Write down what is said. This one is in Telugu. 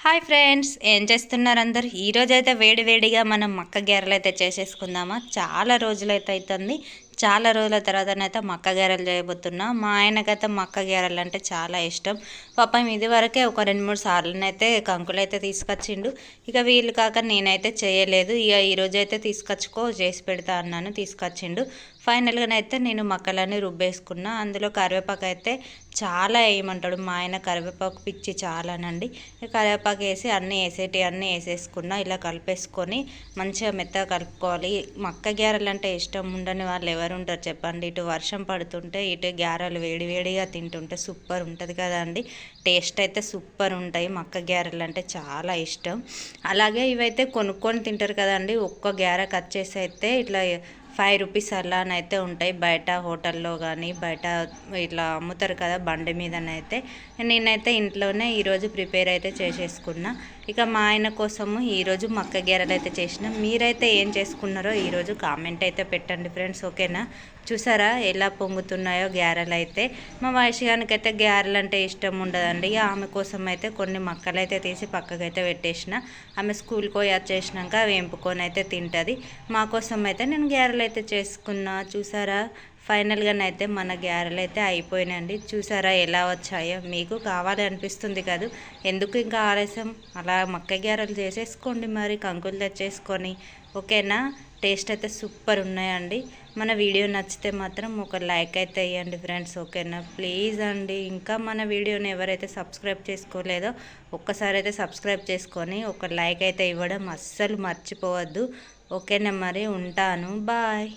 హాయ్ ఫ్రెండ్స్, ఏం చేస్తున్నారు అందరు? ఈరోజైతే వేడి వేడిగా మనం మక్క గారెలు అయితే చేసేసుకుందామా. చాలా రోజులైతే అవుతుంది, చాలా రోజుల తర్వాతనైతే మక్క గారెలు చేయబోతున్నా. మా ఆయనకైతే మక్క గారెలు అంటే చాలా ఇష్టం. పాపం ఇది వరకే ఒక 2-3 సార్లునైతే కంకులు అయితే తీసుకొచ్చిండు. ఇక వీళ్ళు కాక నేనైతే చేయలేదు. ఇక ఈరోజైతే తీసుకొచ్చుకో చేసి పెడతా అన్నాను, తీసుకొచ్చిండు. ఫైనల్గానైతే నేను మక్కలన్నీ రుబ్బేసుకున్నా. అందులో కరివేపాకు అయితే చాలా వేయమంటాడు మా ఆయన, కరివేపాకు పిచ్చి చాలానండి. కరివేపాకు వేసి అన్నీ వేసేసుకున్నా. ఇలా కలిపేసుకొని మంచిగా మెత్తగా కలుపుకోవాలి. మక్క గారెలు అంటే ఇష్టం ఉండని వాళ్ళు ఎవరు ఉంటారు చెప్పండి? ఇటు వర్షం పడుతుంటే ఇటు గారెలు వేడివేడిగా తింటుంటే సూపర్ ఉంటుంది కదండి. టేస్ట్ అయితే సూపర్ ఉంటాయి. మక్క గారెలు అంటే చాలా ఇష్టం. అలాగే ఇవైతే కొనుక్కొని తింటారు కదండి. ఒక్క గారె కట్ చేసి అయితే ఇట్లా 5 రూపీస్ అలానైతే ఉంటాయి బయట హోటల్లో కానీ, బయట ఇట్లా అమ్ముతారు కదా బండి మీదనైతే. నేనైతే ఇంట్లోనే ఈరోజు ప్రిపేర్ అయితే చేసేసుకున్నా. ఇక మా ఆయన కోసము ఈరోజు మక్క గారెలు అయితే చేసిన. మీరైతే ఏం చేసుకున్నారో ఈరోజు కామెంట్ అయితే పెట్టండి ఫ్రెండ్స్, ఓకేనా? చూసారా ఎలా పొంగుతున్నాయో గారెలు అయితే. మా వైషగానికైతే గారెలు అంటే ఇష్టం ఉండదండి. ఆమె కోసం అయితే కొన్ని మక్కలు అయితే తీసి పక్కకైతే పెట్టేసిన. ఆమె స్కూల్కి పోయి వచ్చేసినాక వేంపుకొని అయితే తింటుంది. మా కోసం అయితే నేను గారెలు అయితే చేసుకున్నా. చూసారా ఫైనల్గానైతే మన గారెలు అయితే అయిపోయినాయండి. చూసారా ఎలా వచ్చాయో? మీకు కావాలి అనిపిస్తుంది కదా, ఎందుకు ఇంకా ఆలస్యం? అలా మక్క గారెలు చేసేసుకోండి మరి, కంకులు తెచ్చేసుకొని, ఓకేనా? టేస్ట్ అయితే సూపర్ ఉన్నాయండి. మన వీడియో నచ్చితే మాత్రం ఒక లైక్ అయితే వేయండి ఫ్రెండ్స్, ఓకేనా? ప్లీజ్ అండి. ఇంకా మన వీడియోని ఎవరైతే సబ్స్క్రైబ్ చేసుకోలేదో ఒక్కసారి అయితే సబ్స్క్రైబ్ చేసుకొని ఒక లైక్ అయితే ఇవ్వడం అస్సలు మర్చిపోవద్దు, ఓకేనా? మరి ఉంటాను, బాయ్.